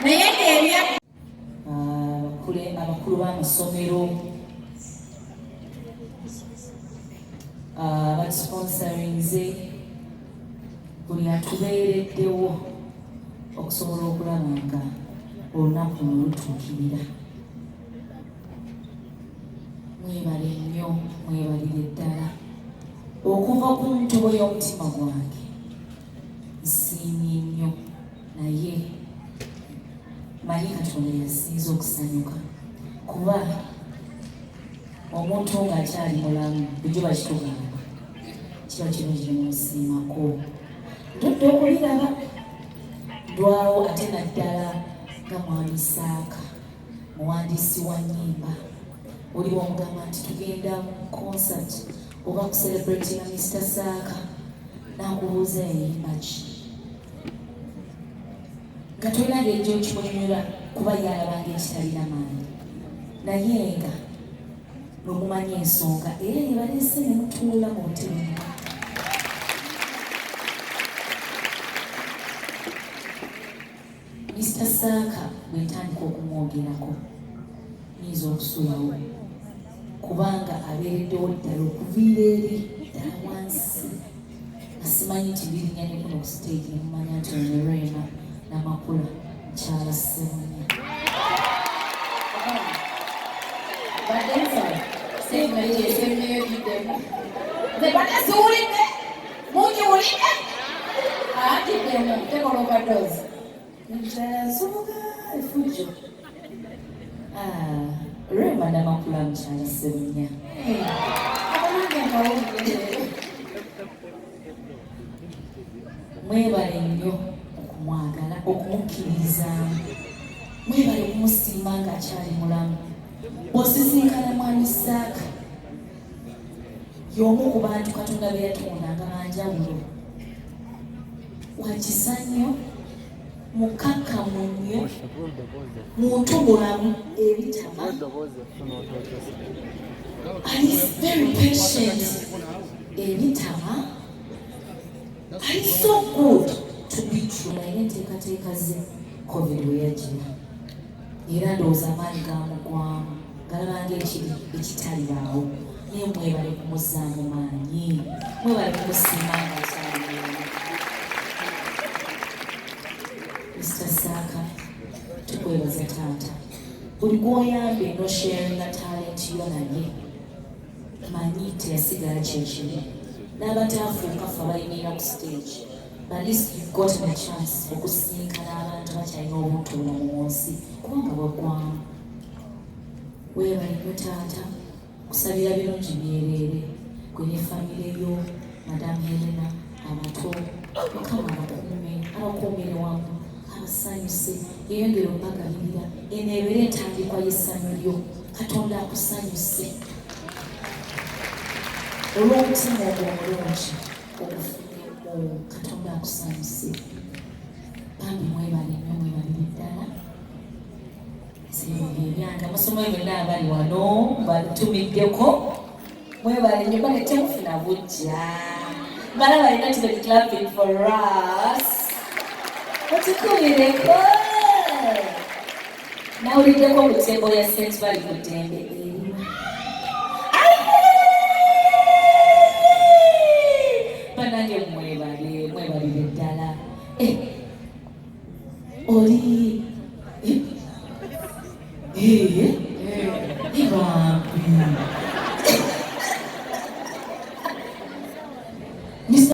naye ebya abakulu b'amasomero abasponsorinze buli atubeereddewo okusobola okulaba nga olunaku luno lutuukirira. Mwebale nnyo, mwebalire ddala. Okuva ku ntobo y'omutima gwange nsiimye nnyo, naye manyi Katonda yasinze okusanyuka kuba omuntu ng'akyali mulamu bulijjo bakitugamba kiba kirungi ne mumusiimako. Ntudde okubiraba lwawo ate naddala nga Mwami Saaka muwandiisi wa nnyimba oli bw'omugamba nti tugenda mu concert oba kucelebratinga Mr. Saaka n'akubuuza yayimba ki nga tolina ng'ejja okimunyonyola kuba yalabanga ekitalina maanyi, naye nga n'omumanya ensonga era yebaleese ne mutuula mu butemu. Mr. Saaka bwe ntandika okumwogerako nyinza okusulawo kubanga abeereddewo ddala okuviira eri ddala wansi nga simanyi nti birinya ne kuno ku stage ne mumanya nti Rema Namakula Mukyala Ssemunya. Ziwulidde munyiwulidde atiddemu tekola overdose nsoboka efujjo Rema Namakula Mukyala Ssemunya. Mwebale nnyo okumwagala, okumukkiririzaamu, mwebale okumusiima ng'akyali mulamu. Bw'osisinkana Mwami Saaka y'omu ku bantu Katonda be yatonda nga banjawulo, wakisa nnyo, mukakkamu nnyo, muntu mulamu ebitama, ali very patient ebitama, ali so good to be true. Naye enteekateeka ze COVID we yagira era ndowooza amaanyi gaamugwamu galabanga ekitali awo, naye mwebale kumuzzaamu maanyi, mwebale kumusiima ng'akyali mulamu. Mr. Saaka, tukwebaza taata, buli gw'oyambe n'osharinga talent yo naye manyi teyasigala kyekimu, n'abataafuuka ffe abayimirira ku stage, at least you've gotten a chance okusinkana abantu bakyalina obuntubulamu mu nsi kubanga bwaggwamu. Weebale nnyo taata, kusabira birungi byereere gwe ne famire yo, Madamu Helena, abato, Mukama abakuumire wamu, abasanyuse, yeeyongere obbagabirira, eno ebeere entandikwa y'essanyu lyo. Katonda akusanyuse olw'omutima ogwo omulungi ogufunyeemu. Katonda akusanyuse. Bambi mwebale nnyo, mwebalire ddala. Sirungi ebyange amasomo byonna abali wano batumiddeko, mwebale nnyo, bale temufuna bujja. Balaba you're not even clapping for us. Otukumireko. Nawuliddeko mu ttembo ya St. Valley ku ddembe erimu. Banange mwebalire ddala. Oli bambi